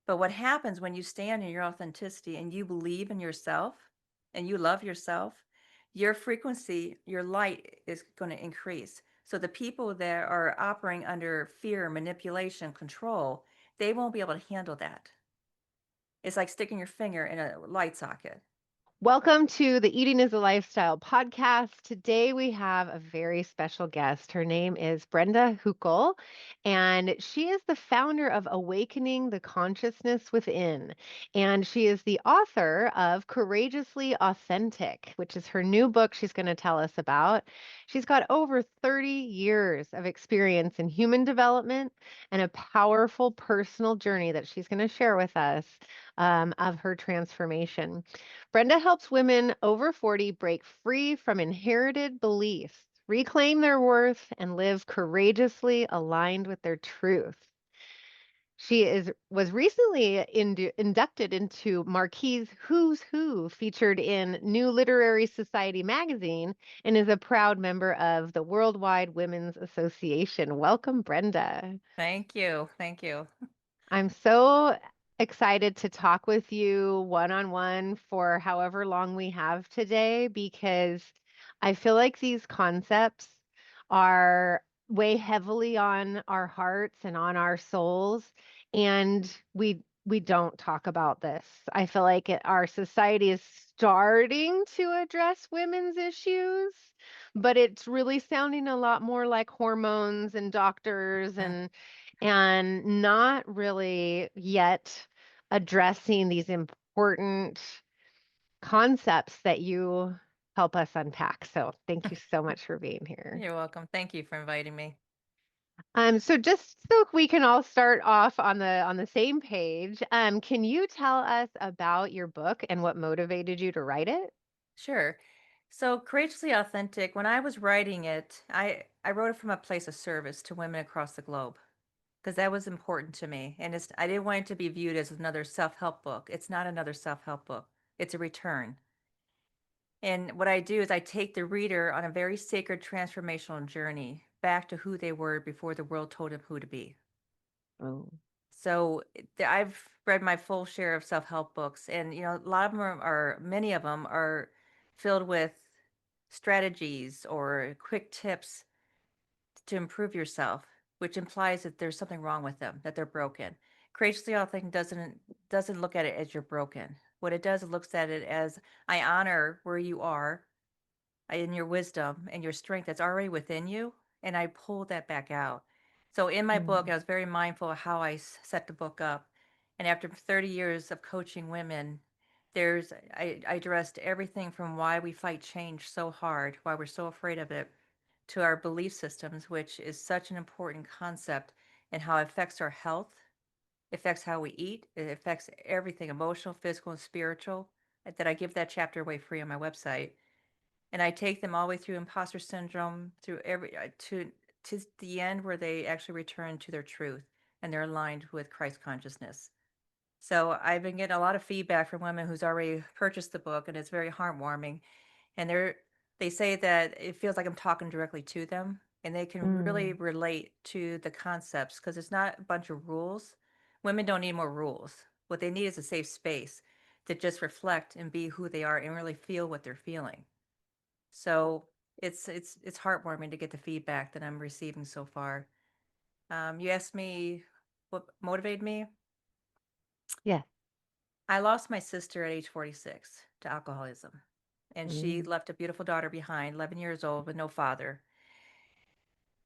But what happens when you stand in your authenticity and you believe in yourself and you love yourself, your frequency, your light is going to increase. So the people that are operating under fear, manipulation, control, they won't be able to handle that. It's like sticking your finger in a light socket. Welcome to the Eating is a Lifestyle podcast. Today we have a very special guest. Her name is Brenda Hukel, and she is the founder of Awakening the Consciousness Within. And she is the author of Courageously Authentic, which is her new book she's going to tell us about. She's got over 30 years of experience in human development and a powerful personal journey that she's going to share with us of her transformation. Brenda helps women over 40 break free from inherited beliefs, reclaim their worth, and live courageously aligned with their truth. She was recently inducted into Marquis Who's Who, featured in New Literary Society magazine, and is a proud member of the Worldwide Women's Association. Welcome, Brenda. Thank you. Thank you. I'm so excited to talk with you one on one for however long we have today because I feel like these concepts are weigh heavily on our hearts and on our souls, and we don't talk about this. I feel like our society is starting to address women's issues, but it's really sounding a lot more like hormones and doctors Mm. and not really yet addressing these important concepts that you help us unpack. So thank you so much for being here. You're welcome. Thank you for inviting me. So just so we can all start off on the same page, can you tell us about your book and what motivated you to write it? Sure. So, Courageously Authentic, when I was writing it, I wrote it from a place of service to women across the globe because that was important to me. And I didn't want it to be viewed as another self help book. It's not another self help book, it's a return. And what I do is I take the reader on a very sacred transformational journey back to who they were before the world told them who to be. Oh. So I've read my full share of self-help books, and a lot of them many of them are filled with strategies or quick tips to improve yourself, which implies that there's something wrong with them, that they're broken. Courageously Authentic doesn't look at it as you're broken. What it does, it looks at it as I honor where you are in your wisdom and your strength that's already within you, and I pulled that back out. So in my book, Mm, I was very mindful of how I set the book up. And after 30 years of coaching women, I addressed everything from why we fight change so hard, why we're so afraid of it, to our belief systems, which is such an important concept, and how it affects our health, affects how we eat, it affects everything emotional, physical, and spiritual. That I give that chapter away free on my website, and I take them all the way through imposter syndrome, through every to the end where they actually return to their truth and they're aligned with Christ consciousness. So I've been getting a lot of feedback from women who's already purchased the book, and it's very heartwarming. And they say that it feels like I'm talking directly to them, and they can really mm, relate to the concepts because it's not a bunch of rules. Women don't need more rules. What they need is a safe space to just reflect and be who they are and really feel what they're feeling. So it's heartwarming to get the feedback that I'm receiving so far. You asked me what motivated me. yes. I lost my sister at age 46 to alcoholism, and she Mm, left a beautiful daughter behind, 11 years old, with no father.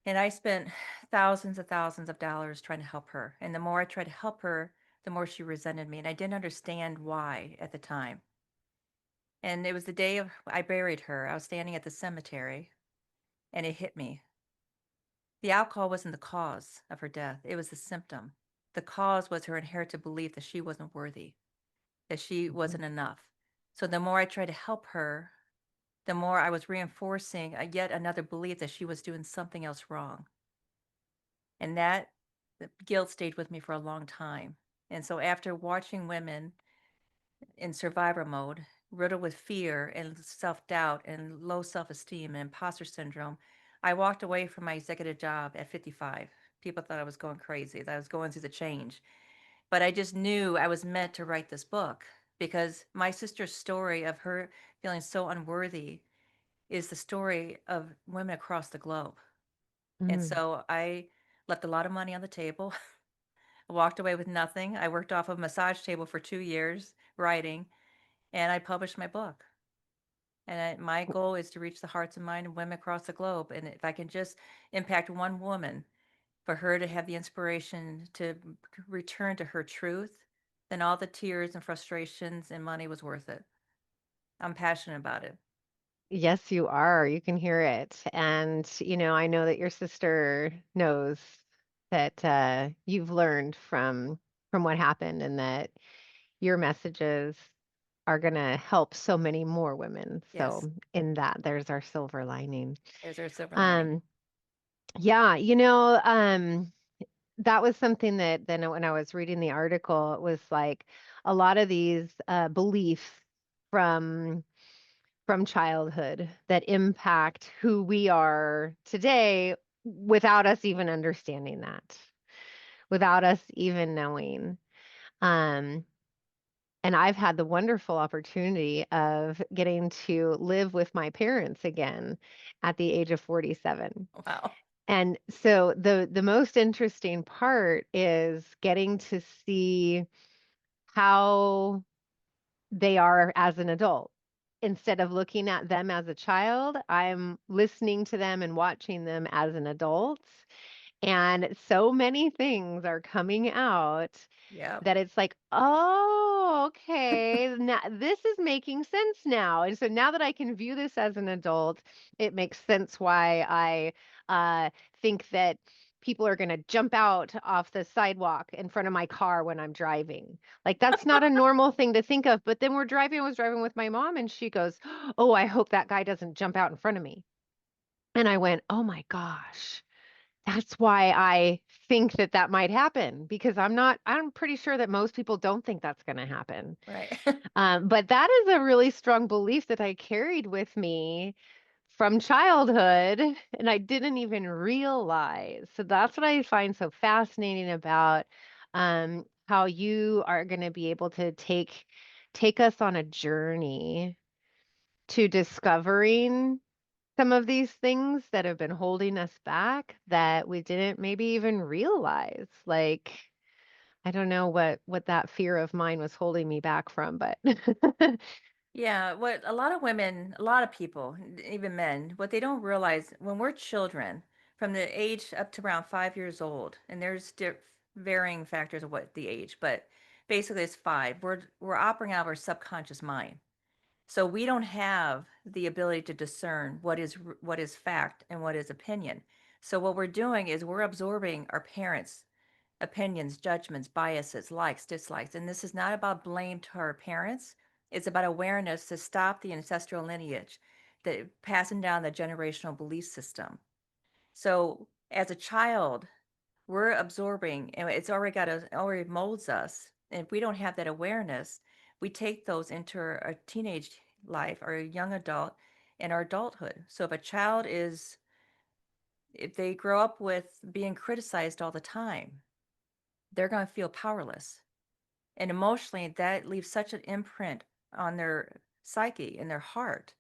And I spent thousands of dollars trying to help her. And the more I tried to help her, the more she resented me, and I didn't understand why at the time. And it was the day of I buried her. I was standing at the cemetery, and it hit me. The alcohol wasn't the cause of her death, it was the symptom. The cause was her inherited belief that she wasn't worthy, that she mhm, wasn't enough. So the more I tried to help her, the more I was reinforcing yet another belief that she was doing something else wrong. And that guilt stayed with me for a long time. And so after watching women in survivor mode, riddled with fear and self doubt and low self esteem and imposter syndrome, I walked away from my executive job at 55. People thought I was going crazy, that I was going through the change. But I just knew I was meant to write this book because my sister's story of her feeling so unworthy is the story of women across the globe. And Mm. so I left a lot of money on the table, walked away with nothing. I worked off a massage table for 2 years writing, and I published my book. And my goal is to reach the hearts and minds of women across the globe. And if I can just impact one woman, for her to have the inspiration to return to her truth, then all the tears and frustrations and money was worth it. I'm passionate about it. Yes, you are. You can hear it. And, I know that your sister knows that you've learned from what happened and that your messages are going to help so many more women. Yes, So, in that, there's our silver lining. there's our silver lining. Um, yeah, that was something that then when I was reading the article, it was like a lot of these beliefs from from childhood that impact who we are today without us even understanding that, without us even knowing. Um, and I've had the wonderful opportunity of getting to live with my parents again at the age of 47. Wow. And so the most interesting part is getting to see how they are as an adult. Instead of looking at them as a child, I'm listening to them and watching them as an adult. And so many things are coming out Yep. that it's like, oh, okay, now this is making sense now. And so now that I can view this as an adult, it makes sense why I think that people are going to jump out off the sidewalk in front of my car when I'm driving. Like that's not a normal thing to think of. But then I was driving with my mom and she goes, "Oh, I hope that guy doesn't jump out in front of me." And I went, "Oh my gosh. That's why I think that that might happen because I'm pretty sure that most people don't think that's going to happen. Right. But that is a really strong belief that I carried with me from childhood and I didn't even realize. So that's what I find so fascinating about how you are going to be able to take us on a journey to discovering some of these things that have been holding us back that we didn't maybe even realize. Like, I don't know what that fear of mine was holding me back from, but Yeah, what a lot of women, a lot of people, even men, what they don't realize when we're children, from the age up to around 5 years old, and there's varying factors of what the age, but basically it's five. We're operating out of our subconscious mind. So we don't have the ability to discern what is fact and what is opinion. So what we're doing is we're absorbing our parents' opinions, judgments, biases, likes, dislikes. And this is not about blame to our parents. It's about awareness to stop the ancestral lineage, the passing down the generational belief system. So as a child, we're absorbing and it's already already molds us. And if we don't have that awareness, we take those into our teenage life, our young adult, and our adulthood. So if they grow up with being criticized all the time, they're going to feel powerless. And emotionally, that leaves such an imprint on their psyche and their heart.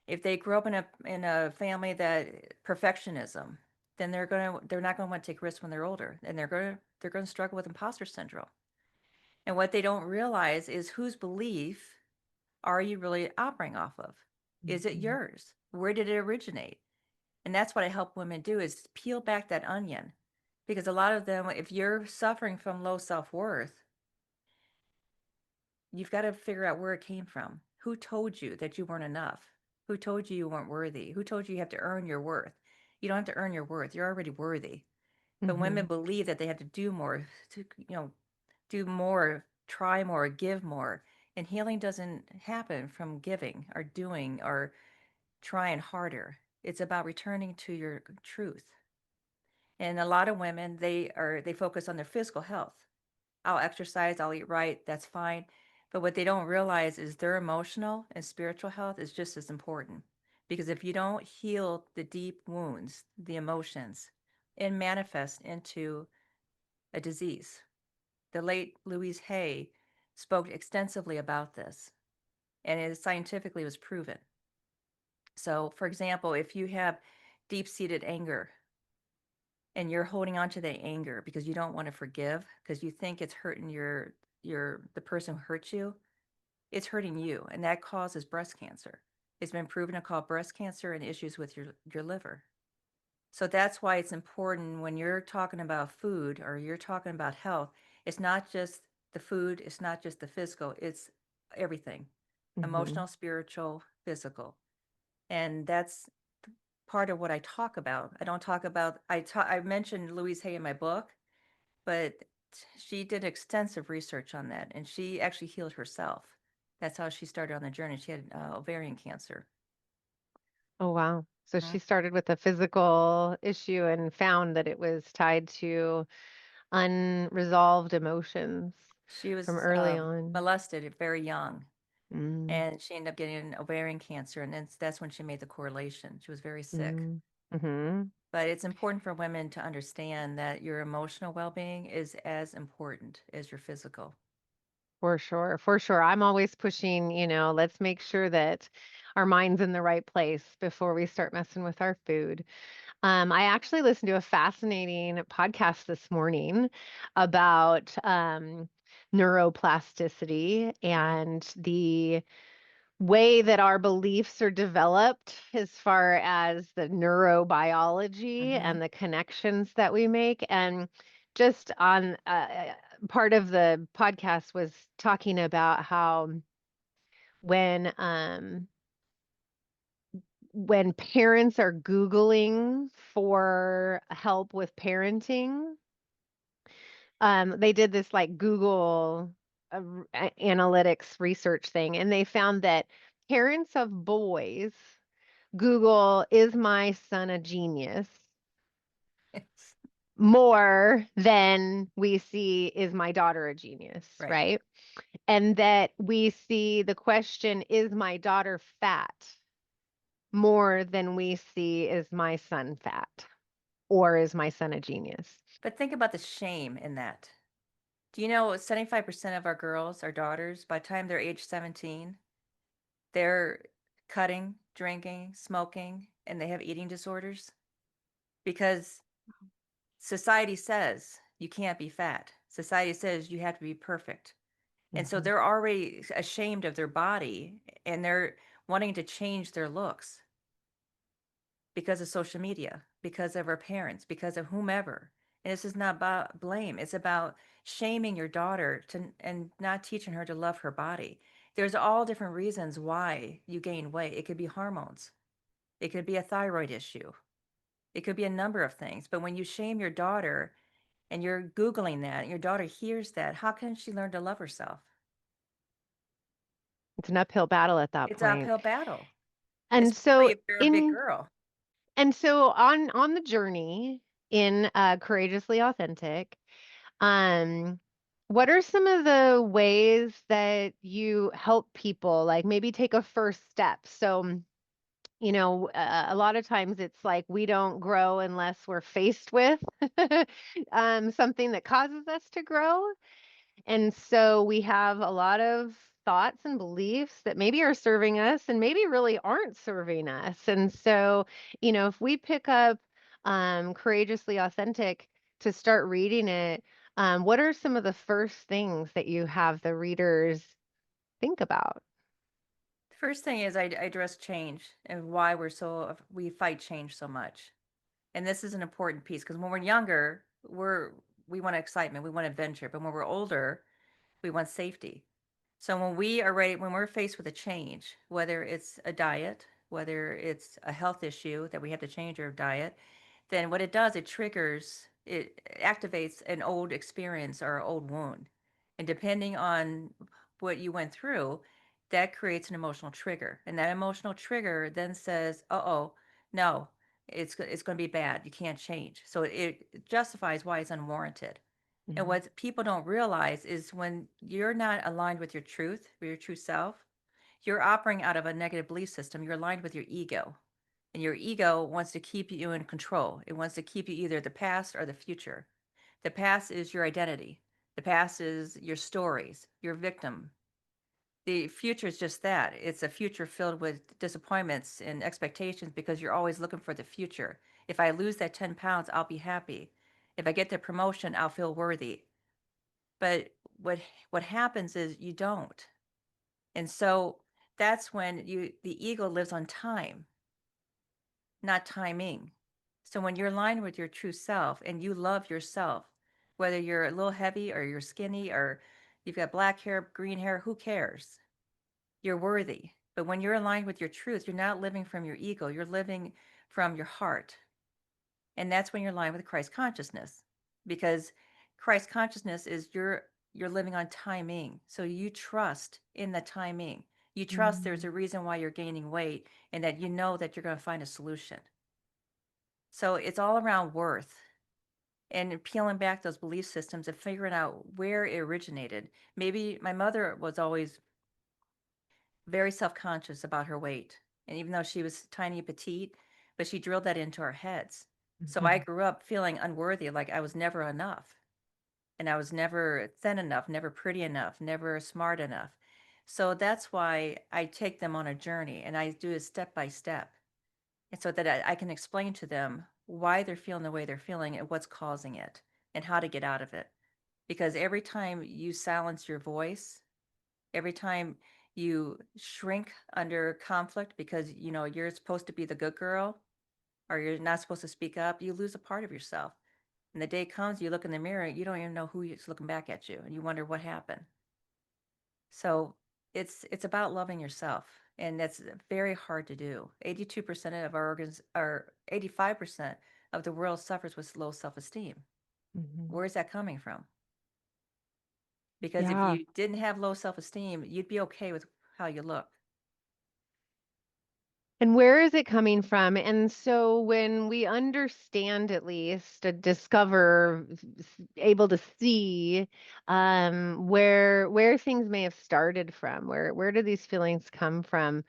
If they grow up in a family that perfectionism, then they're not going to want to take risks when they're older, and they're going to struggle with imposter syndrome. And what they don't realize is whose belief are you really operating off of? Is it Mhm. yours? Where did it originate? And that's what I help women do is peel back that onion. Because a lot of them, if you're suffering from low self-worth, you've got to figure out where it came from. Who told you that you weren't enough? Who told you you weren't worthy? Who told you have to earn your worth? You don't have to earn your worth. You're already worthy. But women Mhm. believe that they have to do more, to do more, try more, give more. And healing doesn't happen from giving or doing or trying harder. It's about returning to your truth. And a lot of women, they focus on their physical health. I'll exercise, I'll eat right, that's fine. But what they don't realize is their emotional and spiritual health is just as important. Because if you don't heal the deep wounds, the emotions, it manifests into a disease. The late Louise Hay spoke extensively about this, and it scientifically was proven. So, for example, if you have deep seated anger and you're holding on to that anger because you don't want to forgive because you think it's hurting the person who hurt you, it's hurting you, and that causes breast cancer. It's been proven to cause breast cancer and issues with your liver. So that's why it's important when you're talking about food or you're talking about health, it's not just the food, it's not just the physical, it's everything. Mhm. Emotional, spiritual, physical. And that's part of what I talk about. I don't talk about I mentioned Louise Hay in my book, but she did extensive research on that and she actually healed herself. That's how she started on the journey. She had ovarian cancer. Oh, wow. So Mhm. she started with a physical issue and found that it was tied to unresolved emotions She from was early on. molested at very young Mm, and she ended up getting ovarian cancer. And then that's when she made the correlation. She was very sick. mm, mhm. But it's important for women to understand that your emotional well being is as important as your physical. For sure, for sure. I'm always pushing, let's make sure that our mind's in the right place before we start messing with our food. I actually listened to a fascinating podcast this morning about neuroplasticity Mhm. and the way that our beliefs are developed as far as the neurobiology Mhm. and the connections that we make. And just on part of the podcast was talking about how when um, when parents are Googling for help with parenting, they did this like Google analytics research thing, and they found that parents of boys Google, is my son a genius? Yes. More than we see, is my daughter a genius, Right. right? And that we see the question, is my daughter fat? More than we see, is my son fat? Or is my son a genius? But think about the shame in that. Do you know 75% of our girls, our daughters, by the time they're age 17, they're cutting, drinking, smoking, and they have eating disorders? Because society says you can't be fat. Society says you have to be perfect. And so Hmm. they're already ashamed of their body and they're wanting to change their looks because of social media, because of our parents, because of whomever. And this is not about blame. It's about shaming your daughter to and not teaching her to love her body. There's all different reasons why you gain weight. It could be hormones. It could be a thyroid issue. It could be a number of things. But when you shame your daughter and you're Googling that and your daughter hears that, how can she learn to love herself? It's an uphill battle at that It's an point. uphill battle, And especially so if you're a big in girl. and so on the journey in courageously authentic, Um, what are some of the ways that you help people, like maybe take a first step? So, a lot of times it's like we don't grow unless we're faced with something that causes us to grow. And so we have a lot of thoughts and beliefs that maybe are serving us and maybe really aren't serving us. And so, if we pick up Courageously Authentic to start reading it, what are some of the first things that you have the readers think about? The first thing is I address change and why we fight change so much. And this is an important piece because when we're younger, we want excitement, we want adventure, but when we're older, we want safety. So when we're faced with a change, whether it's a diet, whether it's a health issue that we have to change our diet, then what it does, it activates an old experience or old wound. And depending on what you went through, that creates an emotional trigger. And that emotional trigger then says, oh, no, it's going to be bad. You can't change. So it justifies why it's unwarranted. And Mhm. what people don't realize is when you're not aligned with your truth, with your true self, you're operating out of a negative belief system. You're aligned with your ego. And your ego wants to keep you in control. It wants to keep you either the past or the future. The past is your identity. The past is your stories, your victim. The future is just that. It's a future filled with disappointments and expectations because you're always looking for the future. If I lose that 10 pounds, I'll be happy. If I get the promotion, I'll feel worthy. But what happens is you don't. And so that's when the ego lives on time, not timing. So when you're aligned with your true self and you love yourself, whether you're a little heavy or you're skinny or you've got black hair, green hair, who cares? You're worthy. But when you're aligned with your truth, you're not living from your ego, you're living from your heart. And that's when you're aligned with Christ consciousness. Because Christ consciousness is you're living on timing. So you trust in the timing. You trust there's Mm, a reason why you're gaining weight and that you know that you're going to find a solution. So it's all around worth and peeling back those belief systems and figuring out where it originated. Maybe my mother was always very self-conscious about her weight. And even though she was tiny and petite, but she drilled that into our heads. So I mhm, grew up feeling unworthy, like I was never enough. And I was never thin enough, never pretty enough, never smart enough. So that's why I take them on a journey and I do it step by step. And so that I can explain to them why they're feeling the way they're feeling and what's causing it and how to get out of it. Because every time you silence your voice, every time you shrink under conflict because you're supposed to be the good girl or you're not supposed to speak up, you lose a part of yourself. And the day comes, you look in the mirror, you don't even know who is looking back at you, and you wonder what happened. So it's about loving yourself, and that's very hard to do. 82% of our organs, or 85% of the world suffers with low self-esteem. mhm. Where's that coming from? Because if Yeah. you didn't have low self-esteem, you'd be okay with how you look. And where is it coming from? And so when we understand at least, discover, able to see where things may have started from, where do these feelings come from?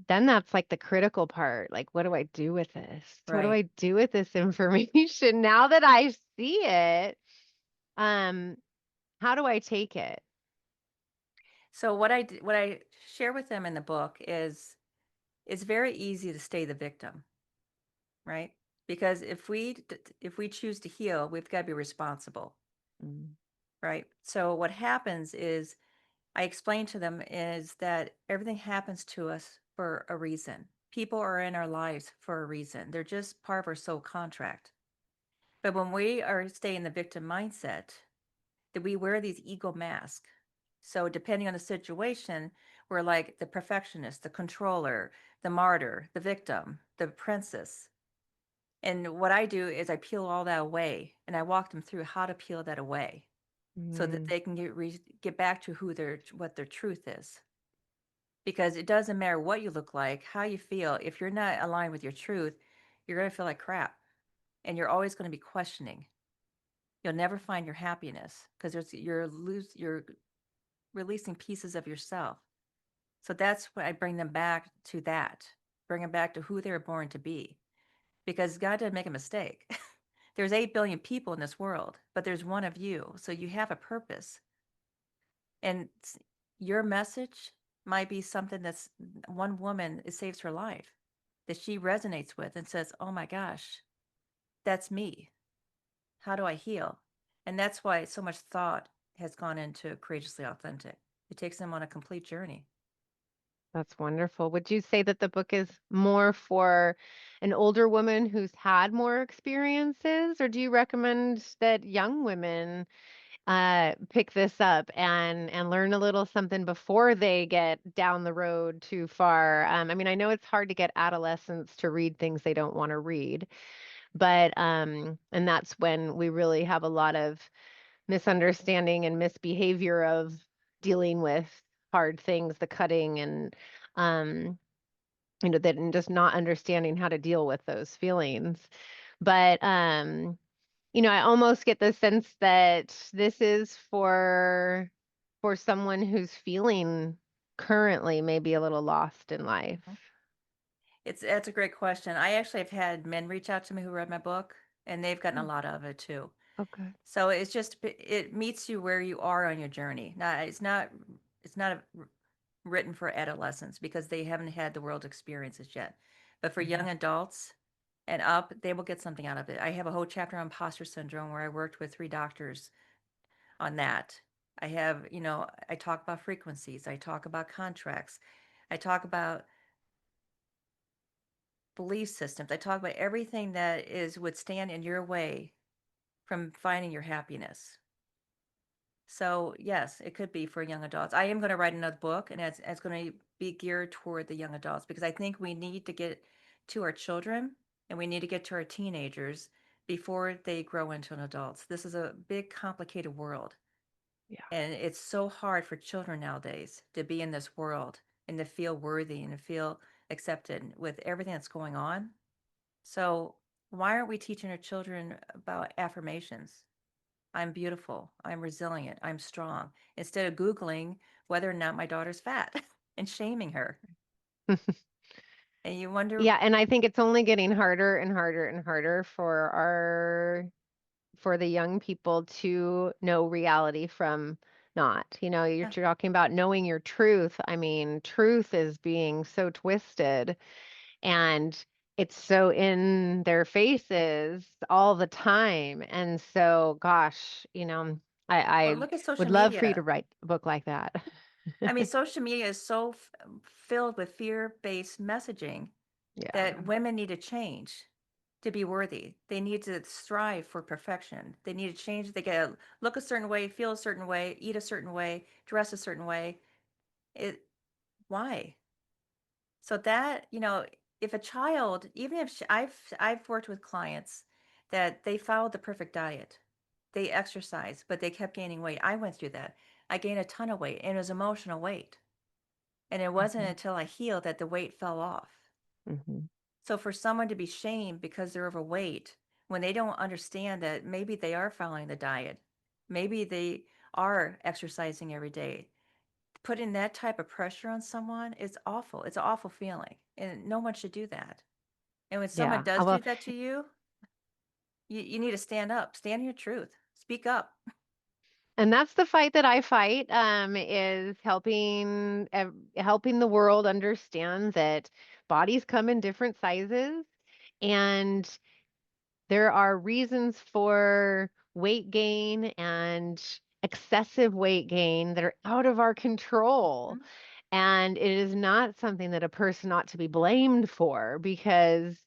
Then that's like the critical part. Like, what do I do with this? What do Right. I do with this information now that I see it? Um, how do I take it? So what I share with them in the book is it's very easy to stay the victim, right? Because if we choose to heal, we've got to be responsible, Mm, right? So what happens is I explain to them is that everything happens to us for a reason. People are in our lives for a reason. They're just part of our soul contract. But when we are stay in the victim mindset, that we wear these ego masks. So depending on the situation, we're like the perfectionist, the controller, the martyr, the victim, the princess. And what I do is I peel all that away and I walk them through how to peel that away so that mm, they can get back to what their truth is. Because it doesn't matter what you look like, how you feel, if you're not aligned with your truth, you're going to feel like crap and you're always going to be questioning. You'll never find your happiness because you're releasing pieces of yourself. So that's why I bring them back to that, bring them back to who they were born to be. Because God didn't make a mistake. There's 8 billion people in this world, but there's one of you. So you have a purpose. And your message might be something that's one woman, it saves her life, that she resonates with and says, oh my gosh, that's me. How do I heal? And that's why so much thought has gone into Courageously Authentic. It takes them on a complete journey. that's wonderful. Would you say that the book is more for an older woman who's had more experiences, or do you recommend that young women pick this up and learn a little something before they get down the road too far? I mean, I know it's hard to get adolescents to read things they don't want to read, but and that's when we really have a lot of misunderstanding and misbehavior of dealing with hard things, the cutting and um that and just not understanding how to deal with those feelings. But I almost get the sense that this is for someone who's feeling currently maybe a little lost in life. Mhm. That's a great question. I actually have had men reach out to me who read my book, and they've gotten a lot of it too. Okay. So it's just it meets you where you are on your journey. Not it's not written for adolescents because they haven't had the world experiences yet. But for Mhm. young adults and up, they will get something out of it. I have a whole chapter on imposter syndrome where I worked with three doctors on that. I have, I talk about frequencies, I talk about contracts, I talk about belief systems, I talk about everything that is would stand in your way from finding your happiness. So yes, it could be for young adults. I am going to write another book, and it's going to be geared toward the young adults because I think we need to get to our children and we need to get to our teenagers before they grow into an adults. This is a big, complicated world, Yeah. and it's so hard for children nowadays to be in this world and to feel worthy and to feel accepted with everything that's going on. So why aren't we teaching our children about affirmations? I'm beautiful. I'm resilient. I'm strong. Instead of Googling whether or not my daughter's fat and shaming her. And you wonder, Yeah, and I think it's only getting harder and harder and harder for the young people to know reality from not. You're yeah, talking about knowing your truth. I mean, truth is being so twisted and it's so in their faces all the time. And so, gosh, I well, look at would social love for you to media. write a book like that. I mean, social media is so filled with fear based messaging Yeah. that women need to change to be worthy. They need to strive for perfection. They need to change. They got to look a certain way, feel a certain way, eat a certain way, dress a certain way. It, why? So that, if a child, even if I've worked with clients that they followed the perfect diet, they exercised, but they kept gaining weight. I went through that. I gained a ton of weight, and it was emotional weight. And it wasn't Hmm. until I healed that the weight fell off. Hmm. So for someone to be shamed because they're overweight, when they don't understand that maybe they are following the diet, maybe they are exercising every day, putting that type of pressure on someone is awful. It's an awful feeling, and no one should do that. And when someone Yeah. does Well, do that to you, you need to stand up, stand in your truth, speak up. and that's the fight that I fight, is helping the world understand that bodies come in different sizes, and there are reasons for weight gain and excessive weight gain that are out of our control. Mhm. And it is not something that a person ought to be blamed for, because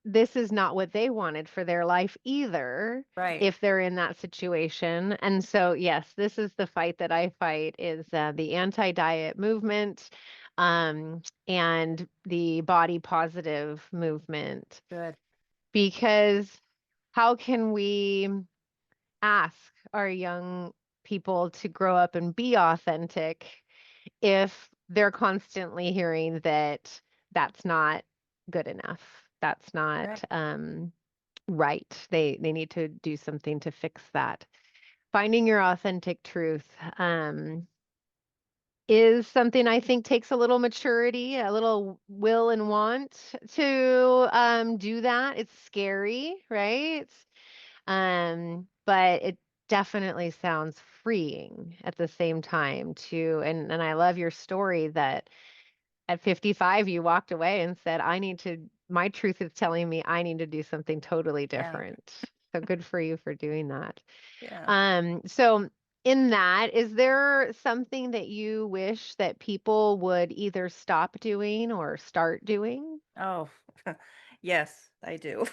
this is not what they wanted for their life either, Right. if they're in that situation. And so yes, this is the fight that I fight, is the anti-diet movement, and the body positive movement. Good. Because how can we ask our young people to grow up and be authentic if they're constantly hearing that that's not good enough? That's not Right. right. They need to do something to fix that. Finding your authentic truth is something I think takes a little maturity, a little will and want to do that. It's scary, right? But it definitely sounds freeing at the same time too. And I love your story that at 55 you walked away and said, my truth is telling me I need to do something totally Yeah. different. So good for you for doing that. Yeah. So in that, is there something that you wish that people would either stop doing or start doing? Oh, yes, I do.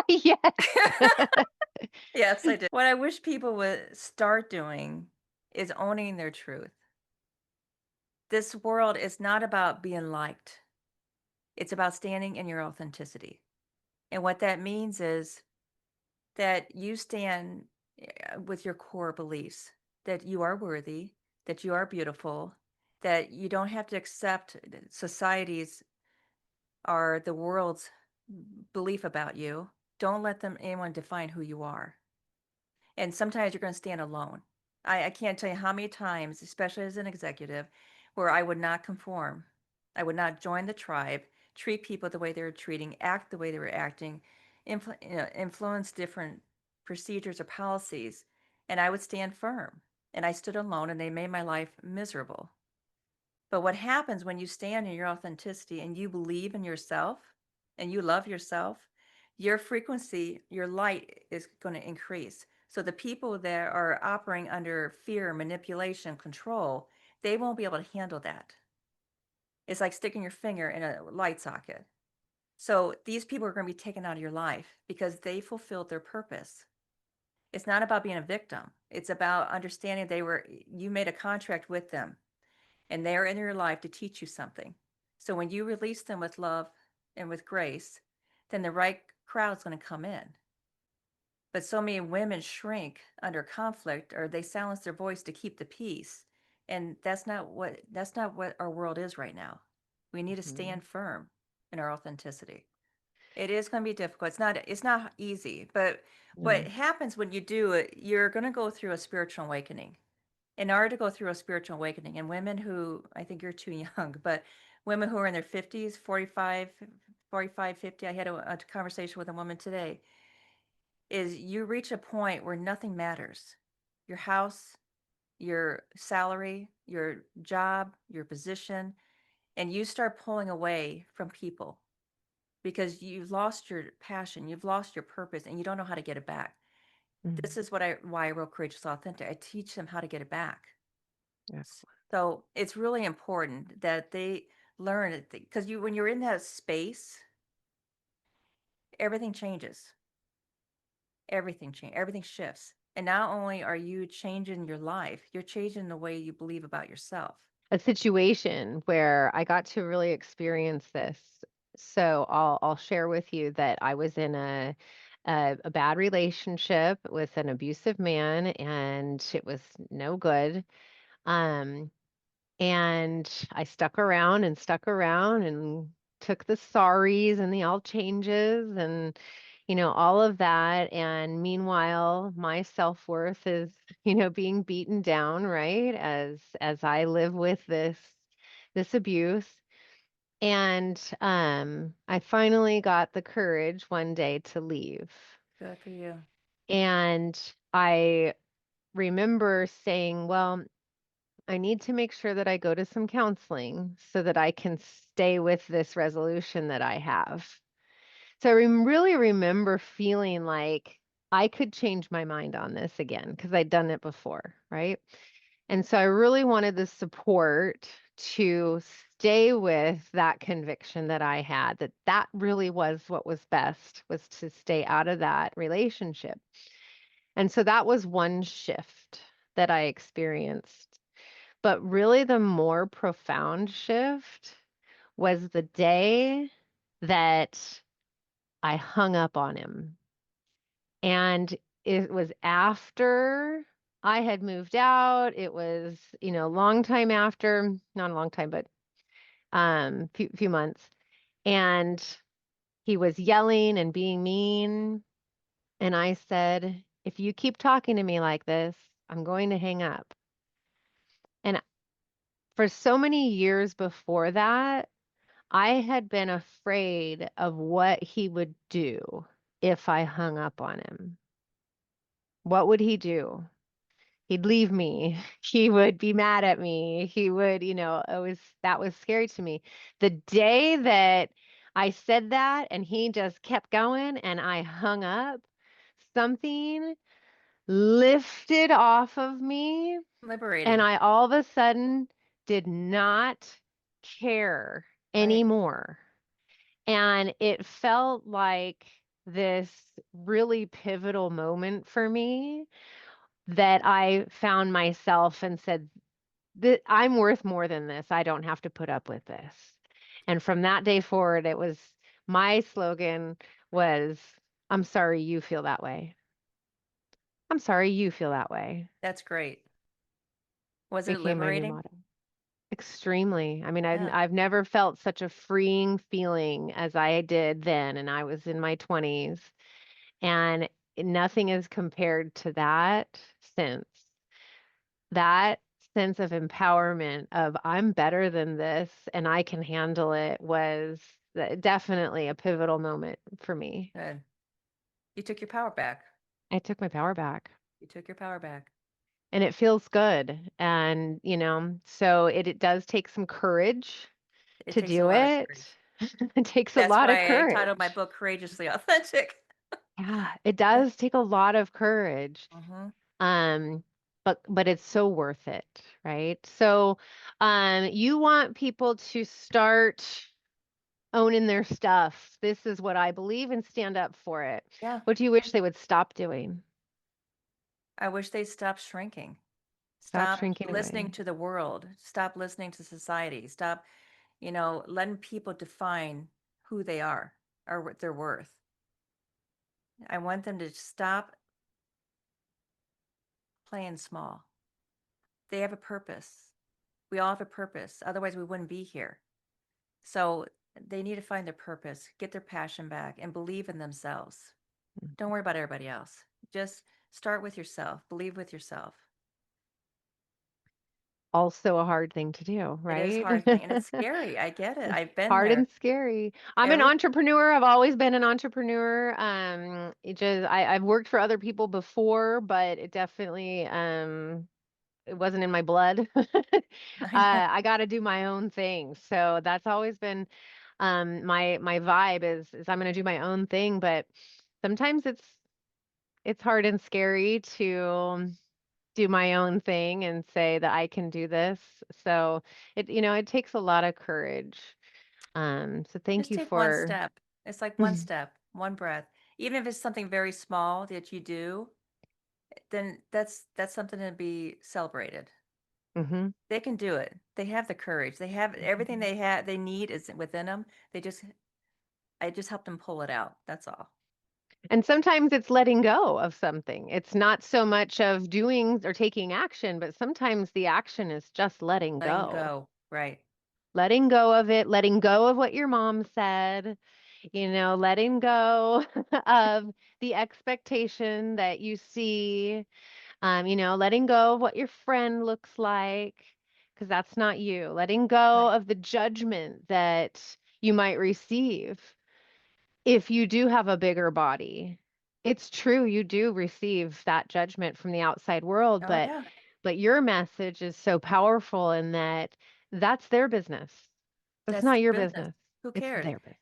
Yes. Yes, I do. What I wish people would start doing is owning their truth. This world is not about being liked. It's about standing in your authenticity. And what that means is that you stand with your core beliefs that you are worthy, that you are beautiful, that you don't have to accept society's or the world's belief about you. Don't let them anyone define who you are. And sometimes you're going to stand alone. I can't tell you how many times, especially as an executive, where I would not conform. I would not join the tribe, treat people the way they were treating, act the way they were acting, influence different procedures or policies, and I would stand firm. And I stood alone, and they made my life miserable. But what happens when you stand in your authenticity and you believe in yourself and you love yourself, your frequency, your light is going to increase. So the people that are operating under fear, manipulation, control, they won't be able to handle that. It's like sticking your finger in a light socket. So these people are going to be taken out of your life because they fulfilled their purpose. It's not about being a victim. It's about understanding you made a contract with them and they're in your life to teach you something. So when you release them with love and with grace, then the right crowd's going to come in. But so many women shrink under conflict or they silence their voice to keep the peace. And that's not what our world is right now. We need to Mhm. stand firm in our authenticity. It is going to be difficult. It's not easy, but what No. happens when you do it, you're going to go through a spiritual awakening. In order to go through a spiritual awakening, and women who, I think you're too young, but women who are in their 50s, 45, 50, I had a conversation with a woman today, is you reach a point where nothing matters. Your house, your salary, your job, your position, and you start pulling away from people because you've lost your passion, you've lost your purpose, and you don't know how to get it back. Mhm. This is why I wrote Courageous Authentic. I teach them how to get it back. Excellent. So it's really important that they learn it because when you're in that space, everything changes. Everything shifts. And not only are you changing your life, you're changing the way you believe about yourself. A situation where I got to really experience this. So I'll share with you that I was in a bad relationship with an abusive man, and it was no good. Um, and I stuck around and took the sorries and the all changes and all of that. And meanwhile, my self-worth is, being beaten down, right? As I live with this abuse. And I finally got the courage one day to leave. Good for you. And I remember saying, well, I need to make sure that I go to some counseling so that I can stay with this resolution that I have. So I really remember feeling like I could change my mind on this again because I'd done it before, right? And so I really wanted the support to stay with that conviction that I had that that really was what was best, was to stay out of that relationship. And so that was one shift that I experienced. But really, the more profound shift was the day that I hung up on him. And it was after I had moved out. It was, a long time after, not a long time, but few months. And he was yelling and being mean. And I said, if you keep talking to me like this, I'm going to hang up. And for so many years before that, I had been afraid of what he would do if I hung up on him. What would he do? He'd leave me. He would be mad at me. He would, that was scary to me. The day that I said that and he just kept going and I hung up, something lifted off of me and Liberating. I all of a sudden did not care Right. anymore. And it felt like this really pivotal moment for me that I found myself and said, I'm worth more than this. I don't have to put up with this. And from that day forward, it was my slogan was, I'm sorry you feel that way. I'm sorry you feel that way. That's great. Was it Became my new liberating? motto. Extremely. I mean, Yeah. I've never felt such a freeing feeling as I did then, and I was in my 20s. And nothing is compared to that since. That sense of empowerment of I'm better than this and I can handle it was definitely a pivotal moment for me. Good. You took your power back. I took my power back. You took your power back. And it feels good. And, so it does take some courage It to takes a do lot of it. courage. It takes a That's lot of why I titled my courage. book Courageously Authentic. Yeah, it does take a lot of courage. Hmm. Um, but it's so worth it, right? So, you want people to start owning their stuff. This is what I believe and stand up for it. Yeah. What do you wish they would stop doing? I wish they'd stop shrinking. Stop Stop shrinking listening away. to the world. Stop listening to society. Stop, letting people define who they are or what their worth. I want them to stop playing small. They have a purpose. We all have a purpose. Otherwise, we wouldn't be here. So they need to find their purpose, get their passion back, and believe in themselves. Don't worry about everybody else. Just start with yourself, believe with yourself. Also a hard thing to do, It is right? hard thing and it's scary. I get it. It's I've been hard there. and scary. I'm an Every entrepreneur. I've always been an entrepreneur. I've worked for other people before, but it definitely it wasn't in my blood. I know. I got to do my own thing. So that's always been my vibe is I'm going to do my own thing, but sometimes it's hard and scary to do my own thing and say that I can do this. So it takes a lot of courage. So thank Just you take one for step. It's like one step, one breath. Even if it's something very small that you do, then that's something to be celebrated. hmm They can do it. They have the courage. They have everything they need is within them. I just help them pull it out. That's all. And sometimes it's letting go of something. It's not so much of doing or taking action, but sometimes the action is just letting Letting go. go. Right. Letting go of it, letting go of what your mom said, letting go of the expectation that you see, letting go of what your friend looks like, because that's not you. Letting go Right. of the judgment that you might receive if you do have a bigger body. It's true, you do receive that judgment from the outside world, Oh but yeah. your message is so powerful in that that's their business. That's That's not their your business. business. Who It's cares? their business.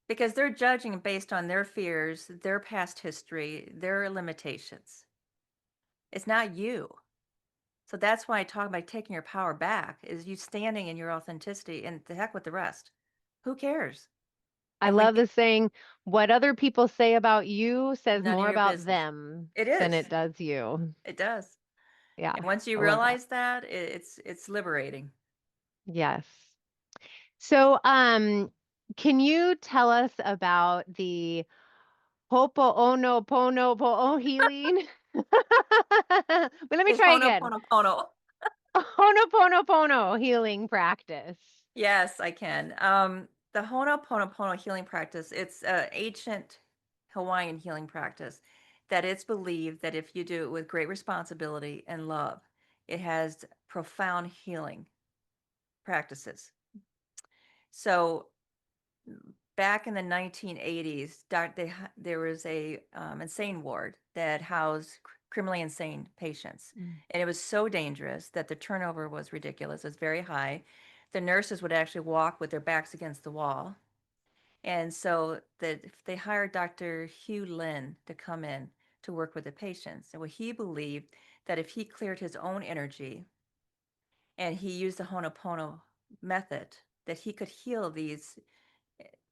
Because they're judging based on their fears, their past history, their limitations. It's not you. So that's why I talk about taking your power back is you standing in your authenticity and the heck with the rest. Who cares? I And when love the saying, what other people say about you says none of more your about business. them It than is. it does you. It does. Yeah, And once you I love that. realize that, it's liberating. Yes. So, can you tell us about the Ho'oponopono healing? But let me It's try again. Ho'oponopono. Ho'oponopono healing practice. Yes, I can. The Ho'oponopono healing practice, it's an ancient Hawaiian healing practice that it's believed that if you do it with great responsibility and love, it has profound healing practices. So back in the 1980s, there was a insane ward that housed criminally insane patients. Mm, And it was so dangerous that the turnover was ridiculous. It was very high. The nurses would actually walk with their backs against the wall. And so they hired Dr. Hugh Lin to come in to work with the patients. And what he believed that if he cleared his own energy and he used the Honopono method, that he could heal these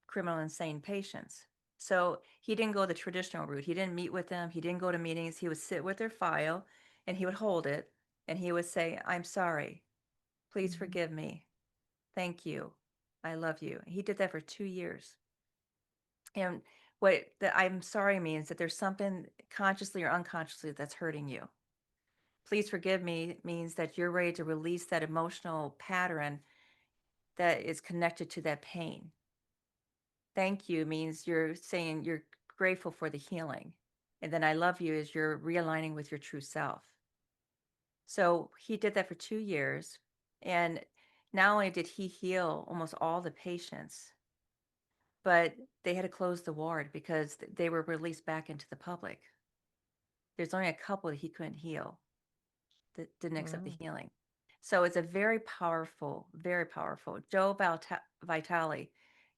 criminal insane patients. So he didn't go the traditional route. He didn't meet with them. He didn't go to meetings. He would sit with their file and he would hold it and he would say, I'm sorry. Please mhm, forgive me. Thank you. I love you. He did that for 2 years. And what the I'm sorry means that there's something consciously or unconsciously that's hurting you. Please forgive me means that you're ready to release that emotional pattern that is connected to that pain. Thank you means you're saying you're grateful for the healing. And then I love you is you're realigning with your true self. So he did that for 2 years. And not only did he heal almost all the patients, but they had to close the ward because they were released back into the public. There's only a couple that he couldn't heal that didn't accept the Wow. healing. So it's a very powerful, very powerful. Joe Vitale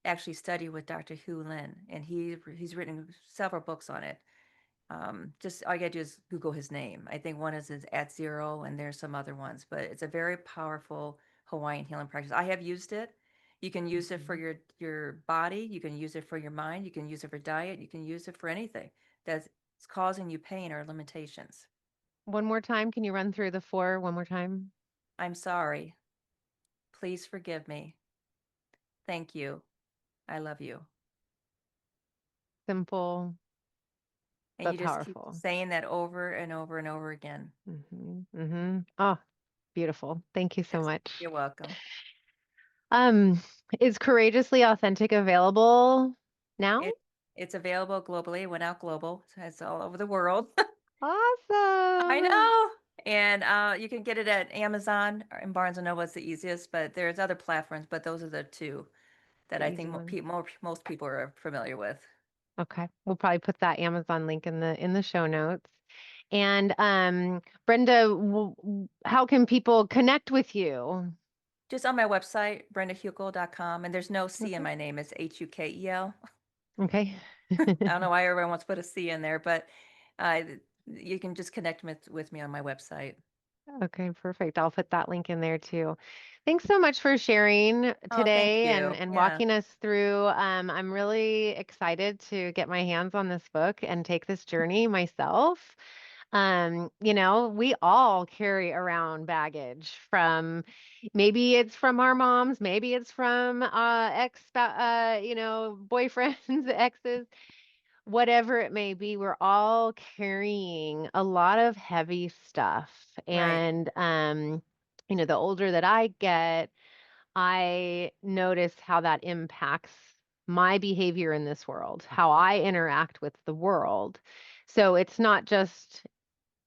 actually studied with Dr. Hu Lin, and he's written several books on it. Just all you gotta do is Google his name. I think one is at zero, and there's some other ones, but it's a very powerful Hawaiian healing practice. I have used it. You can use it for Mhm. your body. You can use it for your mind. You can use it for diet. You can use it for anything that's causing you pain or limitations. One more time, can you run through the 4 one more time? I'm sorry. Please forgive me. Thank you. I love you. Simple And but you just keep powerful. saying that over and over and over again. Mhm. Mhm. Oh, beautiful. Thank you so Yes. much. You're welcome. Um, is Courageously Authentic available now? It it's available globally. It went out global. So it's all over the world. I Awesome. know. And you can get it at Amazon and Barnes and Noble is the easiest, but there's other platforms, but those are the two that The I easy think one. most people are familiar with. Okay. We'll probably put that Amazon link in the show notes. And Brenda, how can people connect with you? Just on my website, brendahukel.com, and there's no C in Okay. my name. It's Hukel. Okay. I don't know why everyone wants to put a C in there, but uh, you can just connect with me on my website. Okay, perfect. I'll put that link in there too. Thanks so much for sharing Oh, thank today you. and Yeah. walking us through. I'm really excited to get my hands on this book and take this journey myself. We all carry around baggage from maybe it's from our moms, maybe it's from boyfriends, exes, whatever it may be, we're all carrying a lot of heavy stuff. Right. And the older that I get, I notice how that impacts my behavior in this world, how I interact with the world. So it's not just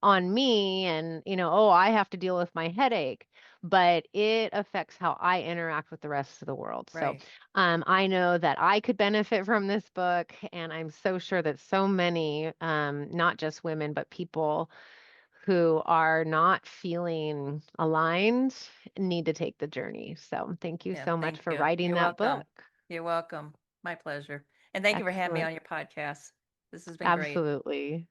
on me and, oh, I have to deal with my headache, but it affects how I interact with the rest of the world. So Right. I know that I could benefit from this book, and I'm so sure that so many, not just women, but people who are not feeling aligned need to take the journey. So thank you Yeah. so much Thank for you. writing You're that welcome. book. You're welcome. My pleasure. And thank you for having me Excellent. on your podcast. This has been great. Absolutely.